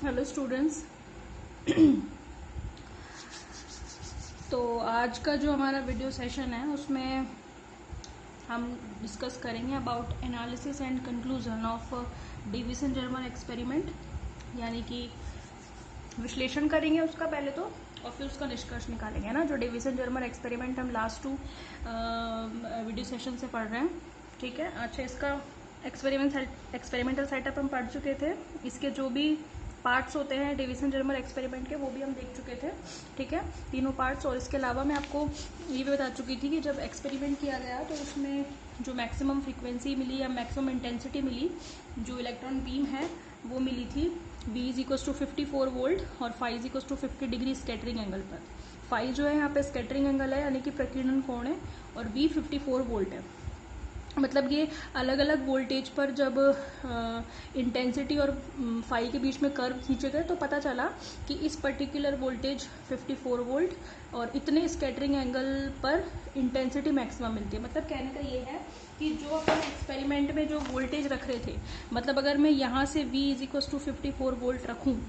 Hello students. तो आज का जो हमारा वीडियो सेशन है उसमें हम डिस्कस करेंगे about analysis and conclusion of Davisson Germer experiment, यानी कि विश्लेषण करेंगे उसका पहले तो, और फिर उसका निष्कर्ष निकालेंगे ना। जो डेविसन जर्मर एक्सपेरिमेंट हम लास्ट 2 वीडियो सेशन से पढ़ रहे हैं, ठीक है। अच्छा, इसका एक्सपेरिमेंटल सेटअप हम पढ़ चुके थे। इसके जो भी पार्ट्स होते हैं डेविसन जर्मर एक्सपेरिमेंट के, वो भी हम देख चुके थे, ठीक है, तीनों पार्ट्स। और इसके अलावा मैं आपको ये भी बता चुकी थी कि जब एक्सपेरिमेंट किया गया तो उसमें जो मैक्सिमम फ्रीक्वेंसी मिली या मैक्सिमम इंटेंसिटी मिली, जो इलेक्ट्रॉन बीम है वो मिली थी V is equal to 54 volt और phi is equal to 50 degree scattering angle पर। फाई जो है यहाँ पे स्कैटरिंग एंगल है, यानी कि प्रकीर्णन कोण है, और V 54 वोल्ट है। मतलब ये अलग अलग वोल्टेज पर जब इंटेंसिटी और फाई के बीच में कर्व खींचे गए तो पता चला कि इस पर्टिकुलर वोल्टेज 54 वोल्ट और इतने स्कैटरिंग एंगल पर इंटेंसिटी मैक्सिमम मिलती है। मतलब कहने का ये है कि जो अपन एक्सपेरिमेंट में जो वोल्टेज रख रहे थे, मतलब अगर मैं यहाँ से V is equal to 54 volt रखूँ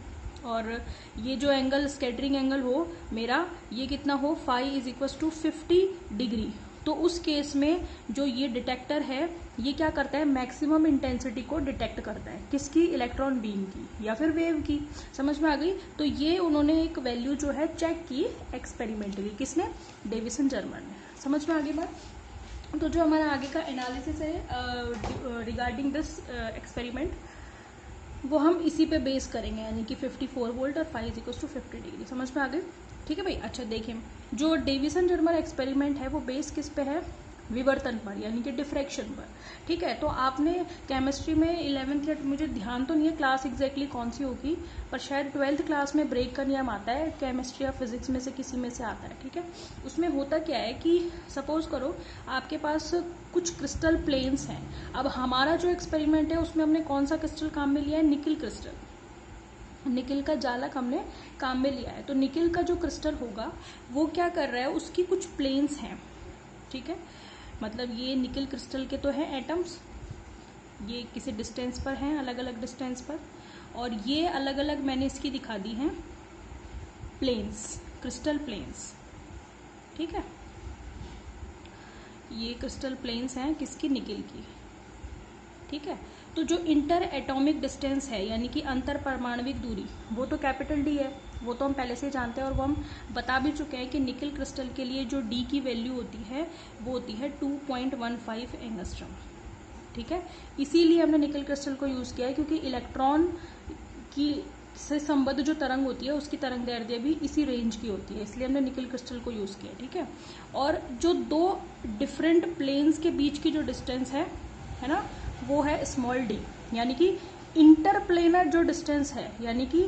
और ये जो एंगल स्कैटरिंग एंगल हो मेरा, ये कितना हो, phi is equal to 50 degree, तो उस केस में जो ये डिटेक्टर है ये क्या करता है, मैक्सिमम इंटेंसिटी को डिटेक्ट करता है। किसकी? इलेक्ट्रॉन बीम की या फिर वेव की। समझ में आ गई? तो ये उन्होंने एक वैल्यू जो है चेक की एक्सपेरिमेंटली। किसने? डेविसन जर्मर ने। समझ में आ गई बात? तो जो हमारा आगे का एनालिसिस है रिगार्डिंग दिस एक्सपेरिमेंट, वो हम इसी पे बेस करेंगे, यानी कि 54 वोल्ट और phi is equal to 50 degree. समझ में आ गई? ठीक है भाई। अच्छा देखें, जो डेविसन जर्मर एक्सपेरिमेंट है वो बेस किस पे है? विवर्तन पर, यानी कि डिफ्रैक्शन पर। ठीक है। तो आपने केमिस्ट्री में 11th या, मुझे ध्यान तो नहीं है क्लास एग्जैक्टली कौन सी होगी, पर शायद 12th क्लास में ब्रेक का नियम आता है, केमिस्ट्री या फिजिक्स में से किसी में से आता है, ठीक है। उसमें होता क्या है कि सपोज करो आपके पास कुछ क्रिस्टल प्लेन्स हैं। अब हमारा जो एक्सपेरिमेंट है उसमें हमने कौन सा क्रिस्टल काम में लिया है? Nickel crystal. निकिल का जालक हमने काम में लिया है। तो निकिल का जो क्रिस्टल होगा वो क्या कर रहा है, उसकी कुछ प्लेन्स हैं, ठीक है। मतलब ये निकिल क्रिस्टल के तो हैं एटम्स, ये किसी डिस्टेंस पर हैं, अलग अलग डिस्टेंस पर, और ये अलग अलग मैंने इसकी दिखा दी हैं प्लेन्स, क्रिस्टल प्लेन्स, ठीक है। ये क्रिस्टल प्लेन्स हैं किसकी? निकिल की, ठीक है। तो जो इंटर एटॉमिक डिस्टेंस है, यानी कि अंतर परमाणविक दूरी, वो तो कैपिटल डी है, वो तो हम पहले से जानते हैं, और वो हम बता भी चुके हैं कि निकिल क्रिस्टल के लिए जो डी की वैल्यू होती है वो होती है 2.15 एंगस्ट्रॉम, ठीक है। इसीलिए हमने निकिल क्रिस्टल को यूज किया है, क्योंकि इलेक्ट्रॉन की से संबद्ध जो तरंग होती है उसकी तरंग दैर्ध्य भी इसी रेंज की होती है, इसलिए हमने निकिल क्रिस्टल को यूज किया, ठीक है। और जो दो डिफरेंट प्लेन्स के बीच की जो डिस्टेंस है ना, वो है स्मॉल डी, यानी कि इंटरप्लेनर जो डिस्टेंस है, यानी कि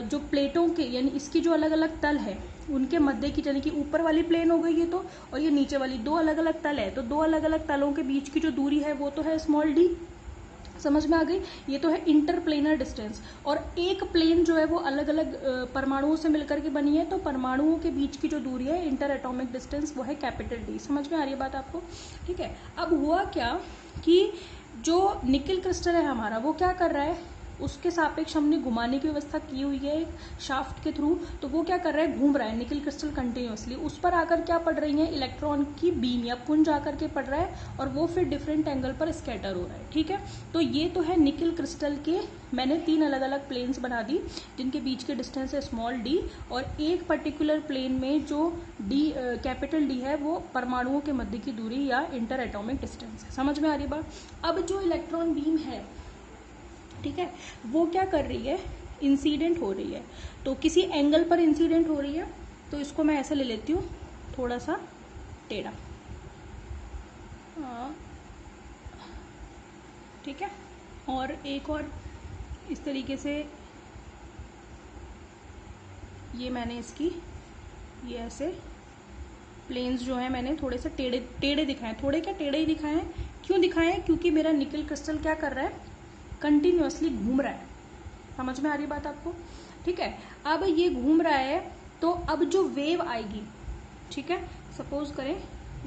जो प्लेटों के, यानी इसकी जो अलग अलग तल है उनके मध्य की, यानी कि ऊपर वाली प्लेन हो गई ये तो, और ये नीचे वाली, दो अलग अलग तल है, तो दो अलग अलग तलों के बीच की जो दूरी है वो तो है स्मॉल डी। समझ में आ गई? ये तो है इंटरप्लेनर डिस्टेंस। और एक प्लेन जो है वो अलग अलग परमाणुओं से मिलकर के बनी है, तो परमाणुओं के बीच की जो दूरी है, इंटर एटॉमिक डिस्टेंस, वो है कैपिटल डी। समझ में आ रही है बात आपको? ठीक है। अब हुआ क्या कि जो निकिल क्रिस्टल है हमारा, वो क्या कर रहा है, उसके सापेक्ष हमने घुमाने की व्यवस्था की हुई है एक शाफ्ट के थ्रू, तो वो क्या कर रहा है, घूम रहा है निकिल क्रिस्टल कंटिन्यूअसली। उस पर आकर क्या पड़ रही है, इलेक्ट्रॉन की बीम या पुंज आकर के पड़ रहा है, और वो फिर डिफरेंट एंगल पर स्कैटर हो रहा है, ठीक है। तो ये तो है निकिल क्रिस्टल के, मैंने 3 अलग अलग प्लेन्स बना दी जिनके बीच के डिस्टेंस है स्मॉल डी, और एक पर्टिकुलर प्लेन में जो डी कैपिटल डी है वो परमाणुओं के मध्य की दूरी या इंटर एटॉमिक डिस्टेंस है। समझ में आ रही बात? अब जो इलेक्ट्रॉन बीम है, ठीक है, वो क्या कर रही है, इंसीडेंट हो रही है, तो किसी एंगल पर इंसीडेंट हो रही है, तो इसको मैं ऐसे ले लेती हूँ, थोड़ा सा टेढ़ा, ठीक है। और एक और इस तरीके से, ये मैंने इसकी, ये ऐसे प्लेन्स जो है मैंने थोड़े से टेढ़े टेढ़े दिखाए, थोड़े क्या टेढ़े ही दिखाए हैं। क्यों दिखाए हैं? क्योंकि मेरा निकिल क्रिस्टल क्या कर रहा है, कंटिन्यूअसली घूम रहा है। समझ में आ रही बात आपको? ठीक है। अब ये घूम रहा है, तो अब जो वेव आएगी, ठीक है, सपोज करें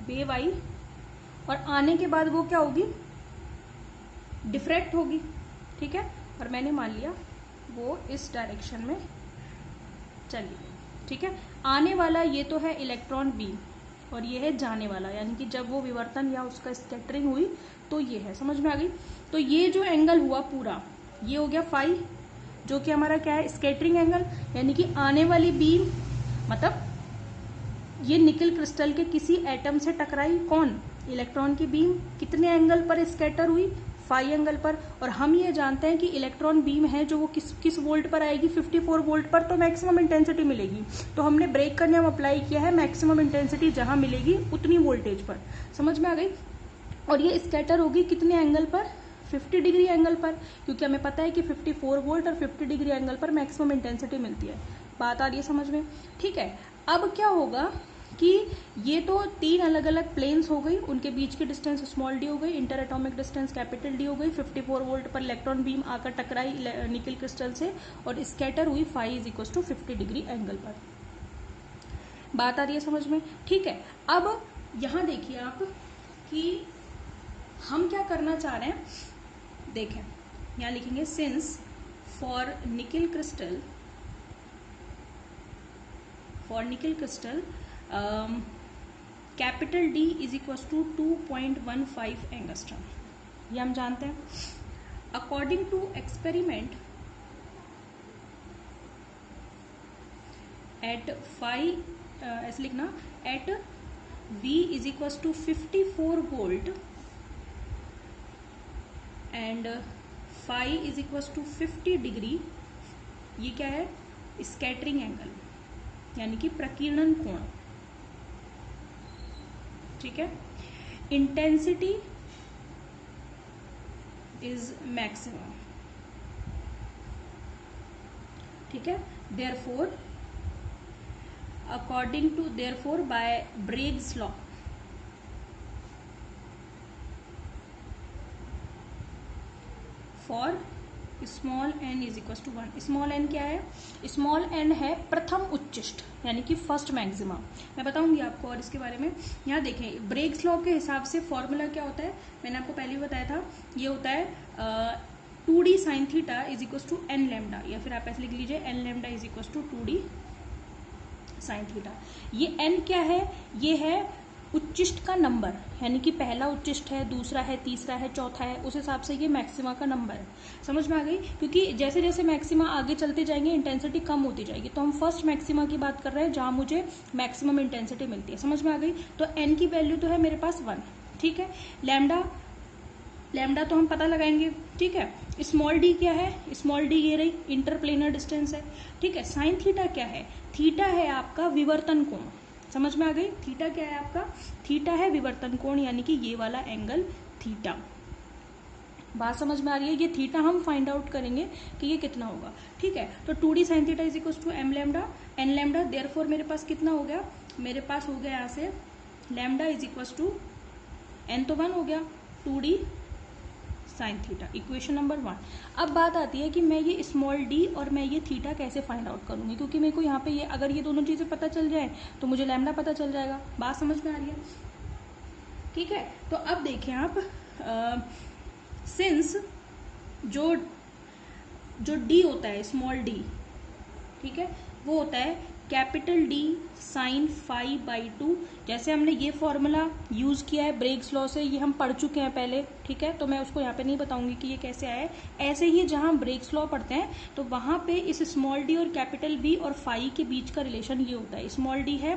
वेव आई, और आने के बाद वो क्या होगी, डिफ्रैक्ट होगी, ठीक है। और मैंने मान लिया वो इस डायरेक्शन में चली गई। ठीक है, आने वाला ये तो है इलेक्ट्रॉन बीम और ये है जाने वाला, यानी कि जब वो विवर्तन या उसका स्कैटरिंग हुई तो ये है। समझ में आ गई? तो ये जो एंगल हुआ पूरा ये हो गया फाई, जो कि हमारा क्या है, स्कैटरिंग एंगल, यानी कि आने वाली बीम, मतलब ये निकल क्रिस्टल के किसी एटम से टकराई, कौन, इलेक्ट्रॉन की बीम, कितने एंगल पर स्कैटर हुई, फाई एंगल पर। और हम ये जानते हैं कि इलेक्ट्रॉन बीम है जो वो किस वोल्ट पर आएगी, 54 वोल्ट पर, तो मैक्सिमम इंटेंसिटी मिलेगी। तो हमने ब्रेक का नियम अप्लाई किया है, मैक्सिमम इंटेंसिटी जहां मिलेगी उतनी वोल्टेज पर। समझ में आ गई? और ये स्कैटर होगी कितने एंगल पर, 50 डिग्री एंगल पर, क्योंकि हमें पता है कि 54 वोल्ट और 50 डिग्री एंगल पर मैक्सिमम इंटेंसिटी मिलती है। बात आ रही है समझ में? ठीक है, अब क्या होगा कि ये तो 3 अलग अलग प्लेन्स हो गई, उनके बीच की डिस्टेंस स्मॉल डी हो गई, inter atomic distance capital D हो गई, 54 वोल्ट पर इलेक्ट्रॉन बीम आकर टकराई निकल क्रिस्टल से और स्कैटर हुई phi is equal to 50 degree angle पर। बात आ रही है समझ में? ठीक है, अब यहां देखिए आप कि हम क्या करना चाह रहे हैं। देखें, यहां लिखेंगे since for nickel crystal capital D is equal to 2.15 angstrom, ये हम जानते हैं। अकॉर्डिंग टू एक्सपेरिमेंट एट ऐसे लिखना, at V is equal to 54 volt and phi is equal to 50 degree, ये क्या है, स्कैटरिंग एंगल, यानी कि प्रकीर्णन कोण। ठीक है, इंटेंसिटी इज मैक्सिमम। ठीक है, therefore according to, therefore by Bragg's law, for small n is equal to 1। Small n क्या है, स्मॉल n है प्रथम उच्चिष्ट, यानी कि फर्स्ट मैक्सिमा। मैं बताऊंगी आपको और इसके बारे में। यहाँ देखें, ब्रेग्स लॉ के हिसाब से फॉर्मूला क्या होता है, मैंने आपको पहले भी बताया था, ये होता है 2d sine theta is equal to n lambda, या फिर आप ऐसे लिख लीजिए n lambda is equal to 2d sine theta. ये n क्या है, ये है उच्चिष्ट का नंबर, यानी कि पहला उच्चिष्ट है, दूसरा है, तीसरा है, चौथा है, उस हिसाब से ये मैक्सिमा का नंबर है। समझ में आ गई? क्योंकि जैसे जैसे मैक्सिमा आगे चलते जाएंगे इंटेंसिटी कम होती जाएगी, तो हम फर्स्ट मैक्सिमा की बात कर रहे हैं जहां मुझे मैक्सिमम इंटेंसिटी मिलती है। समझ में आ गई? तो n की वैल्यू तो है मेरे पास 1। ठीक है, लैम्डा तो हम पता लगाएंगे। ठीक है, स्मॉल डी क्या है, स्मॉल डी ये रही इंटरप्लेनर डिस्टेंस है। ठीक है, साइन थीटा क्या है, थीटा है आपका विवर्तन कोण। समझ में आ गई? थीटा क्या है आपका, थीटा है विवर्तन कोण, यानी कि ये वाला एंगल थीटा। बात समझ में आ रही है? ये थीटा हम फाइंड आउट करेंगे कि ये कितना होगा। ठीक है, तो 2d sine theta is equal to m lambda n lambda, therefore मेरे पास कितना हो गया, मेरे पास हो गया यहाँ से lambda is equal to n तो 1 हो गया, 2d sine theta, equation number 1। अब बात आती है कि मैं ये स्मॉल डी और मैं ये थीटा कैसे फाइंड आउट करूंगी, क्योंकि मेरे को यहाँ पे ये अगर ये दोनों चीजें पता चल जाए तो मुझे लैम्डा पता चल जाएगा। बात समझ में आ रही है? ठीक है, तो अब देखें आप, सिंस जो डी होता है स्मॉल डी, ठीक है, वो होता है capital D sine phi by 2। जैसे हमने ये फॉर्मूला यूज किया है ब्रेग्स लॉ से, ये हम पढ़ चुके हैं पहले। ठीक है, तो मैं उसको यहाँ पे नहीं बताऊंगी कि ये कैसे आया है। ऐसे ही जहां ब्रेग्स लॉ पढ़ते हैं तो वहां पे इस स्मॉल डी और कैपिटल बी और फाई के बीच का रिलेशन ये होता है। स्मॉल डी है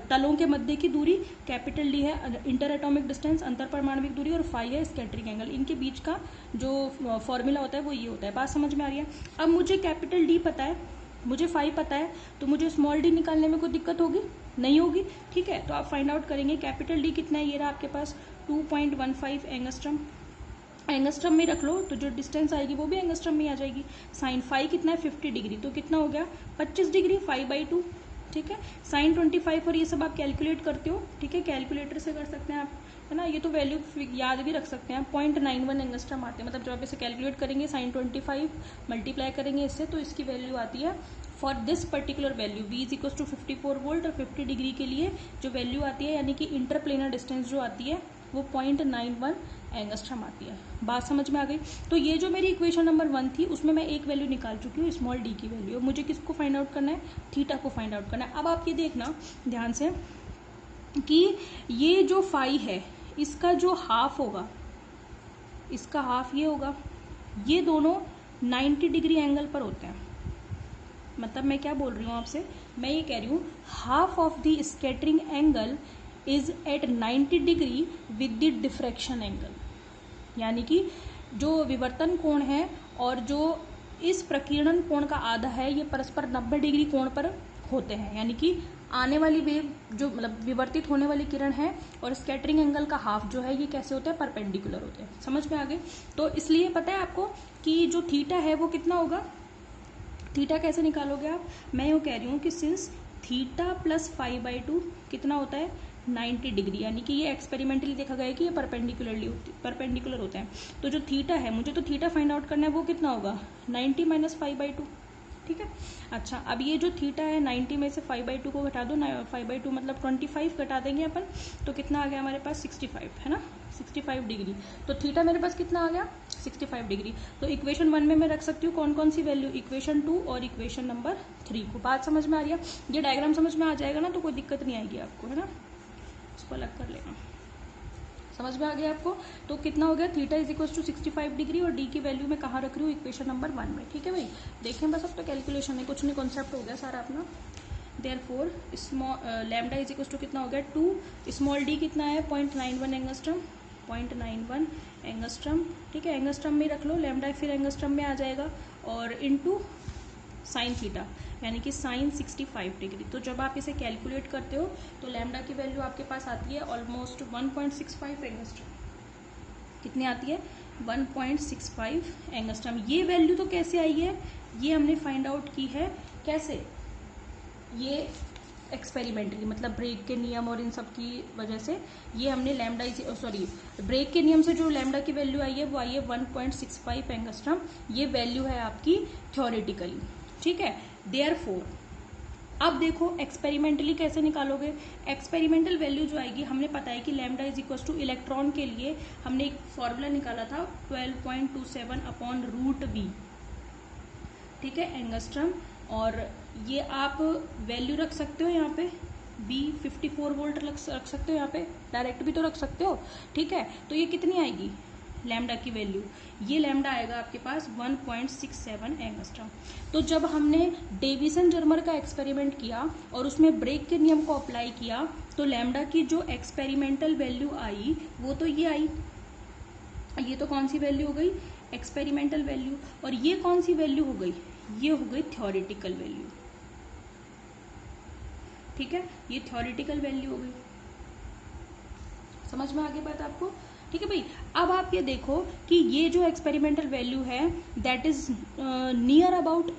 तलों के मध्य की दूरी, कैपिटल डी है इंटर एटॉमिक डिस्टेंस अंतर परमाणविक दूरी, और फाई है स्कैटरिंग एंगल। इनके बीच का जो फॉर्मूला होता है वो ये होता है। बात समझ में आ रही है? अब मुझे कैपिटल डी पता है, मुझे फाई पता है, तो मुझे स्मॉल डी निकालने में कोई दिक्कत होगी? नहीं होगी। ठीक है, तो आप फाइंड आउट करेंगे कैपिटल डी कितना है, ये रहा आपके पास 2.15 एंगस्ट्रम। एंगस्ट्रम में रख लो तो जो डिस्टेंस आएगी वो भी एंगस्ट्रम में आ जाएगी। साइन फाई कितना है 50 डिग्री, तो कितना हो गया 25 डिग्री, 5/2। ठीक है, साइन 25 और ये सब आप कैलकुलेट करते हो। ठीक है, कैलकुलेटर से कर सकते हैं आप, है ना, ये तो वैल्यू याद भी रख सकते हैं। 0.91 एंगस्ट्रम आते हैं, मतलब जब आप इसे कैलकुलेट करेंगे साइन 25 मल्टीप्लाई करेंगे इससे, तो इसकी वैल्यू आती है for this particular value v is equal to 54 volt और 50 डिग्री के लिए जो वैल्यू आती है, यानी कि इंटरप्लेनर डिस्टेंस जो आती है वो 0.91 एंगस्ट्रम आती है। बात समझ में आ गई। तो ये जो मेरी इक्वेशन नंबर 1 थी उसमें मैं एक वैल्यू निकाल चुकी हूँ, स्मॉल डी की वैल्यू। मुझे किसको फाइंड आउट करना है, थीटा को फाइंड आउट करना है। अब आप ये देखना ध्यान से कि ये जो फाई है इसका जो हाफ होगा, इसका हाफ ये होगा, ये दोनों 90 डिग्री एंगल पर होते हैं। मतलब मैं क्या बोल रही हूँ आपसे, मैं ये कह रही हूँ half of the scattering angle is at 90 degree with the diffraction angle. यानी कि जो विवर्तन कोण है और जो इस प्रकीर्णन कोण का आधा है, ये परस्पर 90 डिग्री कोण पर होते हैं। यानी कि आने वाली वेव जो मतलब विवर्तित होने वाली किरण है और स्कैटरिंग एंगल का हाफ जो है, ये कैसे होते हैं, परपेंडिकुलर होते हैं। समझ में आ गए। तो इसलिए पता है आपको कि जो थीटा है वो कितना होगा, थीटा कैसे निकालोगे आप, मैं यूँ कह रही हूँ कि सिंस थीटा प्लस 5/2 कितना होता है, 90 डिग्री। यानी कि ये एक्सपेरिमेंटली देखा गया है कि ये परपेंडिकुलर होता है। तो जो थीटा है, मुझे तो थीटा फाइंड आउट करना है, वो कितना होगा, 90 माइनस 5/2। ठीक है। अच्छा, अब ये जो थीटा है 90 में से 5/2 को घटा दो ना, 5/2 मतलब 25 घटा देंगे अपन, तो कितना आ गया हमारे पास, 65 है ना, 65 डिग्री। तो थीटा मेरे पास कितना आ गया, 65 डिग्री। तो इक्वेशन 1 में मैं रख सकती हूँ कौन कौन सी वैल्यू, इक्वेशन 2 और इक्वेशन नंबर 3 को। बात समझ में आ रही है। ये डायग्राम समझ में आ जाएगा ना, तो कोई दिक्कत नहीं आएगी आपको, है ना। इसको अलग कर लेना। समझ में आ गया आपको। तो कितना हो गया, theta is equal to 65 degree और डी की वैल्यू मैं कहाँ रख रही हूँ, इक्वेशन नंबर 1 में। ठीक है भाई, देखें बस, अब तो कैलकुलेशन है, कुछ नहीं, कॉन्सेप्ट हो गया सारा अपना। Therefore lambda is equal to कितना हो गया, 2, स्मॉल डी कितना है, 0.91 एंगस्ट्रम, 0.91 एंगस्ट्रम। ठीक है, एंगस्ट्रम में रख लो, लैम्डा फिर एंगस्ट्रम में आ जाएगा, और इनटू साइन थीटा, यानी कि साइन 65 डिग्री। तो जब आप इसे कैलकुलेट करते हो तो लैम्डा की वैल्यू आपके पास आती है ऑलमोस्ट 1.65 एंगस्ट्रम। कितनी आती है, 1.65 एंगस्ट्रम। ये वैल्यू तो कैसे आई है, ये हमने फाइंड आउट की है, कैसे, ये एक्सपेरिमेंटली, मतलब ब्रेक के नियम और इन सब की वजह से ये हमने लैम्डा ब्रेक के नियम से जो लैम्डा की वैल्यू आई है वो आई है 1.65 एंगस्ट्रम। ये वैल्यू है आपकी थ्योरेटिकली। ठीक है, देयरफॉर अब देखो एक्सपेरिमेंटली कैसे निकालोगे। एक्सपेरिमेंटल वैल्यू जो आएगी, हमने पता है कि lambda is equal two electron के लिए हमने एक फॉर्मूला निकाला था 12.27/√v। ठीक है, एंगस्ट्रम। और ये आप वैल्यू रख सकते हो यहाँ पे, बी 54 वोल्ट रख सकते हो यहाँ पे, डायरेक्ट भी तो रख सकते हो। ठीक है, तो ये कितनी आएगी लैम्डा की वैल्यू, ये लैम्डा आएगा आपके पास 1.67 एंगस्ट्रम। तो जब हमने डेविसन जर्मर का एक्सपेरिमेंट किया और उसमें ब्रेक के नियम को अप्लाई किया, तो लैम्डा की जो एक्सपेरिमेंटल वैल्यू आई वो तो ये आई, ये तो कौन सी वैल्यू हो गई, एक्सपेरिमेंटल वैल्यू। और ये कौन सी वैल्यू हो गई, ये हो गई थ्योरेटिकल वैल्यू। ठीक है, ये थ्योरेटिकल वैल्यू हो गई। समझ में आ गई बात आपको। ठीक है भाई, अब आप ये देखो कि ये जो एक्सपेरिमेंटल वैल्यू है that is near about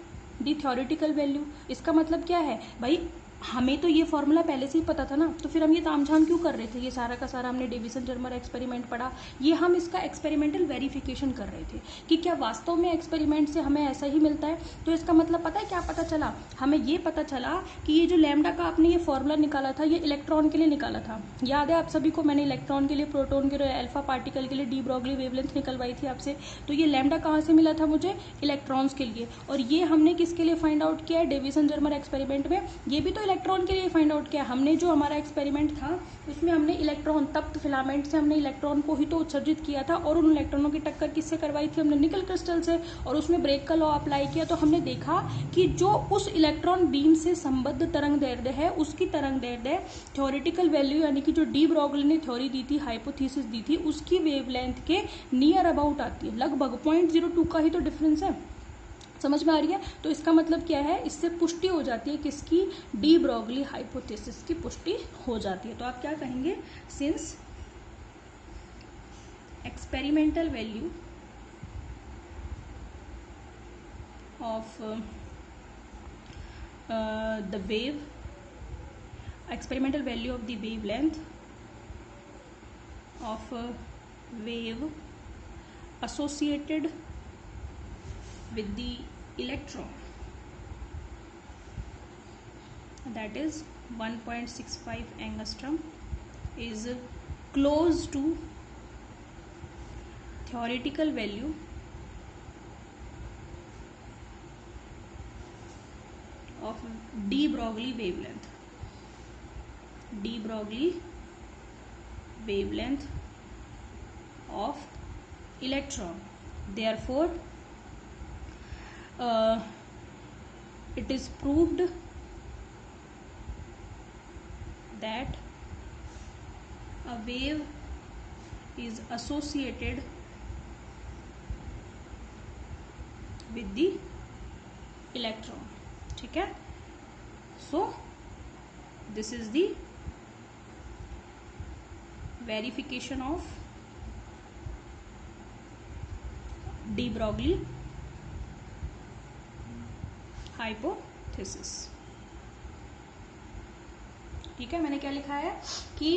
the theoretical value. इसका मतलब क्या है भाई, हमें तो ये फॉर्मूला पहले से ही पता था ना, तो फिर हम ये तामझाम क्यों कर रहे थे, ये सारा का सारा हमने डेविसन जर्मर एक्सपेरिमेंट पढ़ा, ये हम इसका एक्सपेरिमेंटल वेरिफिकेशन कर रहे थे कि क्या वास्तव में एक्सपेरिमेंट से हमें ऐसा ही मिलता है। तो इसका मतलब पता है क्या पता चला, हमें ये पता चला कि ये जो लैम्डा का आपने ये फॉर्मूला निकाला था, ये इलेक्ट्रॉन के लिए निकाला था। याद है आप सभी को, मैंने इलेक्ट्रॉन के लिए, प्रोटॉन के लिए, अल्फा पार्टिकल के लिए डी ब्रॉगली वेवलेंथ निकलवाई थी आपसे। तो ये लैम्डा कहाँ से मिला था मुझे, इलेक्ट्रॉन्स के लिए। और ये हमने किसके लिए फाइंड आउट किया है, डेविसन जर्मर एक्सपेरिमेंट में, ये भी तो इलेक्ट्रॉन के लिए फाइंड आउट किया। हमने जो हमारा एक्सपेरिमेंट था उसमें हमने इलेक्ट्रॉन, तप्त फिलामेंट से हमने इलेक्ट्रॉन को ही तो उत्सर्जित किया था, और उन इलेक्ट्रॉनों की टक्कर किससे करवाई थी, हमने निकल क्रिस्टल से, और उसमें ब्रेक का लॉ अप्लाई किया। तो हमने देखा कि जो उस इलेक्ट्रॉन बीम से संबद्ध तरंग दैर्ध्य है, उसकी तरंग दैर्ध्य थ्योरेटिकल वैल्यू, यानी कि जो डी ब्रॉगली ने थ्योरी दी थी, हाइपोथेसिस दी थी, उसकी वेवलेंथ के नियर अबाउट आती है, लगभग 0.02 का ही तो डिफरेंस है। समझ में आ रही है। तो इसका मतलब क्या है, इससे पुष्टि हो जाती है किसकी, डी ब्रॉगली हाइपोथेसिस की पुष्टि हो जाती है। तो आप क्या कहेंगे, since experimental value of the wave, experimental value of the wavelength of wave associated with the electron, that is 1.65 angstrom, is close to theoretical value of de Broglie wavelength, de Broglie wavelength of electron. Therefore it is proved that a wave is associated with the electron. ठीक है, so this is the verification of de Broglie hypothesis. ठीक है, मैंने क्या लिखा है कि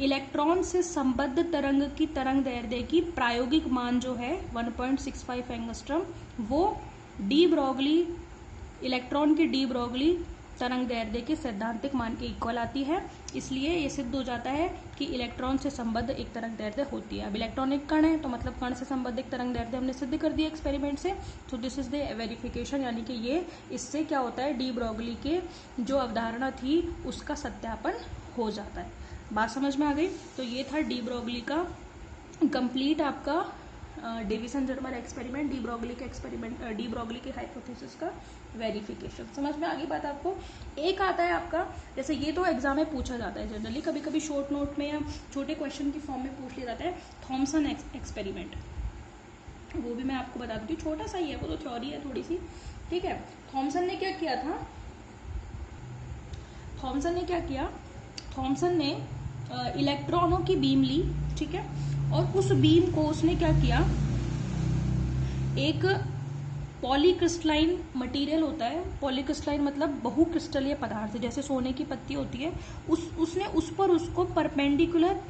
electron से संबद्ध तरंग की तरंग दैर्ध्य की प्रायोगिक मान जो है 1.65 एंगस्ट्रम, वो डी ब्रॉगली इलेक्ट्रॉन की डी ब्रॉगली तरंग दैर्ध्य के सैद्धांतिक मान के इक्वल आती है। इसलिए ये सिद्ध हो जाता है कि इलेक्ट्रॉन से संबद्ध एक तरंग दैर्ध्य होती है। अब इलेक्ट्रॉन एक कण है, तो मतलब कण से संबद्ध एक तरंग दैर्ध्य हमने सिद्ध कर दिया एक्सपेरिमेंट से। तो दिस इज द वेरिफिकेशन, यानी कि ये इससे क्या होता है, डी ब्रॉगली के जो अवधारणा थी उसका सत्यापन हो जाता है। बात समझ में आ गई? तो ये था डी ब्रॉगली का कंप्लीट आपका डेविसन-जर्मर एक्सपेरिमेंट, डी ब्रॉगली के एक्सपेरिमेंट, डी ब्रॉगली के हाइपोथेसिस का वेरिफिकेशन। समझ में आ गई बात आपको? एक आता है आपका, जैसे ये तो एग्जाम में पूछा जाता है जनरली, कभी कभी शॉर्ट नोट में या छोटे क्वेश्चन की फॉर्म में पूछ लिया जाता है, थॉमसन एक्सपेरिमेंट। वो भी मैं आपको बता दूँ, छोटा सा ही है, वो तो थ्योरी है थोड़ी सी। ठीक है, थॉमसन ने क्या किया था, थॉमसन ने क्या किया, थॉमसन ने इलेक्ट्रॉनों की बीम ली, ठीक है, और उस बीम को उसने क्या किया, एक पॉलीक्रिस्टलाइन मटेरियल होता है, पॉलीक्रिस्टलाइन मतलब बहुक्रिस्टलीय पदार्थ, जैसे सोने की पत्ती होती है, उसने उस पर उसको परपेंडिकुलर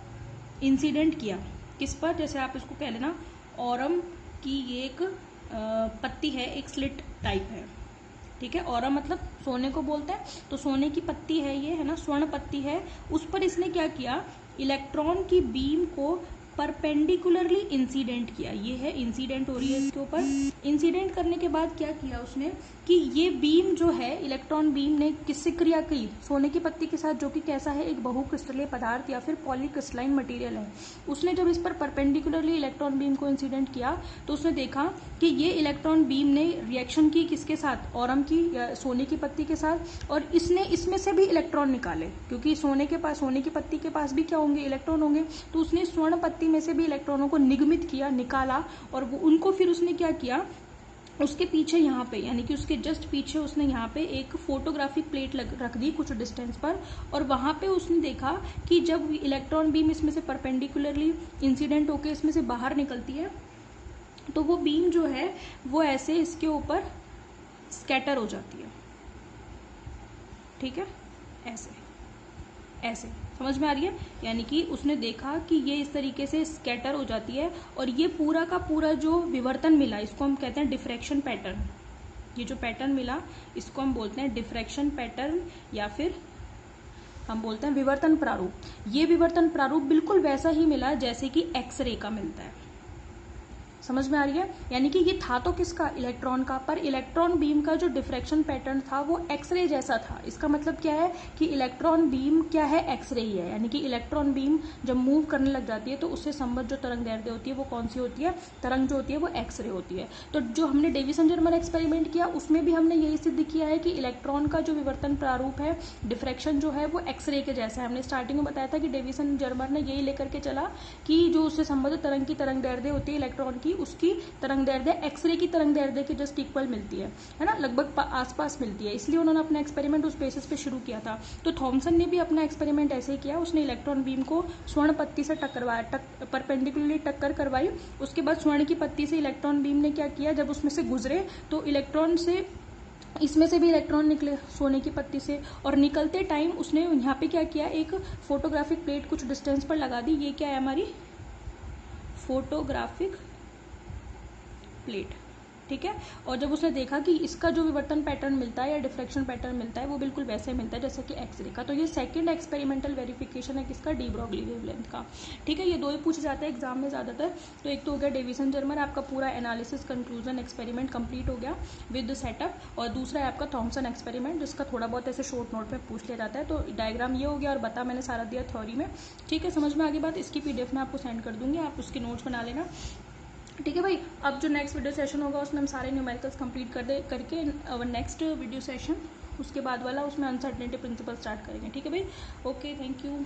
इंसिडेंट किया। किस पर? जैसे आप इसको कह लेना ऑरम की ये एक पत्ती है, एक स्लिट टाइप है, ठीक है। ऑरम मतलब सोने को बोलते हैं, तो सोने की पत्ती है ये, है ना, स्वर्ण पत्ती है, उस पर इसने क्या किया, इलेक्ट्रॉन की बीम को परपेंडिकुलरली इंसिडेंट किया। ये है इंसिडेंट हो रही है इसके ऊपर। इंसिडेंट करने के बाद क्या किया उसने कि ये बीम जो है, इलेक्ट्रॉन बीम ने किससे क्रिया की, सोने की पत्ती के साथ, जो कि कैसा है, एक बहुक्रिस्टलीय पदार्थ या फिर पॉलीक्रिस्टलाइन मटेरियल है। उसने जब इस पर परपेंडिकुलरली इलेक्ट्रॉन बीम को इंसिडेंट किया तो उसने देखा कि ये इलेक्ट्रॉन बीम ने रिएक्शन की किसके साथ, ऑरम की या सोने की पत्ती के साथ, और इसने इसमें से भी इलेक्ट्रॉन निकाले, क्योंकि सोने की पत्ती के पास भी क्या होंगे, इलेक्ट्रॉन होंगे। तो उसने स्वर्ण पत्ती में से भी इलेक्ट्रॉनों को निगमित किया, निकाला, और वो उनको फिर उसने क्या किया, उसके पीछे यहाँ पे, यानी कि उसके जस्ट पीछे उसने यहाँ पे एक फोटोग्राफिक प्लेट रख दी कुछ डिस्टेंस पर, और वहां पे उसने देखा कि जब इलेक्ट्रॉन बीम इसमें से परपेंडिकुलरली इंसिडेंट होकर इसमें से बाहर निकलती है, तो वो बीम जो है वो ऐसे इसके ऊपर स्कैटर हो जाती है, ठीक है, ऐसे ऐसे, समझ में आ रही है? यानी कि उसने देखा कि ये इस तरीके से स्कैटर हो जाती है, और ये पूरा का पूरा जो विवर्तन मिला, इसको हम कहते हैं डिफ्रैक्शन पैटर्न। ये जो पैटर्न मिला इसको हम बोलते हैं डिफ्रैक्शन पैटर्न, या फिर हम बोलते हैं विवर्तन प्रारूप। ये विवर्तन प्रारूप बिल्कुल वैसा ही मिला जैसे कि एक्सरे का मिलता है। समझ में आ रही है? यानी कि ये था तो किसका, इलेक्ट्रॉन का, पर इलेक्ट्रॉन बीम का जो डिफ्रैक्शन पैटर्न था वो एक्सरे जैसा था। इसका मतलब क्या है कि इलेक्ट्रॉन बीम क्या है, एक्सरे ही है। यानी कि इलेक्ट्रॉन बीम जब मूव करने लग जाती है तो उससे संबद्ध जो तरंग दैर्ध्य होती है वो कौन सी होती है, तरंग जो होती है वो एक्सरे होती है। तो जो हमने डेविसन-जर्मर एक्सपेरिमेंट किया उसमें भी हमने यही सिद्ध किया है कि इलेक्ट्रॉन का जो विवर्तन प्रारूप है, डिफ्रैक्शन जो है वो एक्सरे के जैसा है। हमने स्टार्टिंग में बताया था कि डेविसन-जर्मर ने यही लेकर के चला कि जो उससे संबद्ध तरंग की तरंग दैर्ध्य होती है इलेक्ट्रॉन की, उसकी तरंग दैर्ध्य एक्सरे की तरंग दैर्ध्य के जस्ट इक्वल मिलती है ना, लगभग आसपास मिलती है। इसलिए उन्होंने अपना एक्सपेरिमेंट उस बेसिस पे शुरू किया था। तो थॉमसन ने भी अपना एक्सपेरिमेंट ऐसे ही किया, उसने इलेक्ट्रॉन बीम को स्वर्ण पत्ती से टकरवाया, परपेंडिकुलरली टक्कर करवाई। उसके बाद स्वर्ण की पत्ती से इलेक्ट्रॉन बीम ने क्या किया, जब उसमें से गुजरे तो इलेक्ट्रॉन से इसमें से भी इलेक्ट्रॉन निकले सोने की पत्ती से, और निकलते टाइम उसने यहाँ पे क्या किया, एक फोटोग्राफिक प्लेट कुछ डिस्टेंस पर लगा दी। ये क्या है, हमारी फोटोग्राफिक प्लेट, ठीक है। और जब उसने देखा कि इसका जो विवर्तन पैटर्न मिलता है या डिफ्रैक्शन पैटर्न मिलता है वो बिल्कुल वैसे मिलता है जैसे कि एक्सरे का। तो ये सेकंड एक्सपेरिमेंटल वेरिफिकेशन है किसका, डी ब्रॉगली वेवलेंथ का। ठीक है, ये दो ही पूछे जाते हैं एग्जाम में ज़्यादातर। तो एक तो हो गया डेविसन जर्मर, आपका पूरा एनालिसिस कंक्लूजन एक्सपेरिमेंट कंप्लीट हो गया विद सेटअप, और दूसरा है आपका थॉमसन एक्सपेरिमेंट जिसका थोड़ा बहुत ऐसे शॉर्ट नोट में पूछ लिया जाता है। तो डायग्राम ये हो गया और बता मैंने सारा दिया थ्योरी में। ठीक है, समझ में आगे बात। इसकी PDF मैं आपको सेंड कर दूंगी, आप उसके नोट्स बना लेना। ठीक है भाई, अब जो नेक्स्ट वीडियो सेशन होगा उसमें हम सारे न्यूमेरिकल्स कंप्लीट करके नेक्स्ट वीडियो सेशन उसके बाद वाला उसमें अनसर्टेनिटी प्रिंसिपल स्टार्ट करेंगे। ठीक है भाई, ओके, थैंक यू।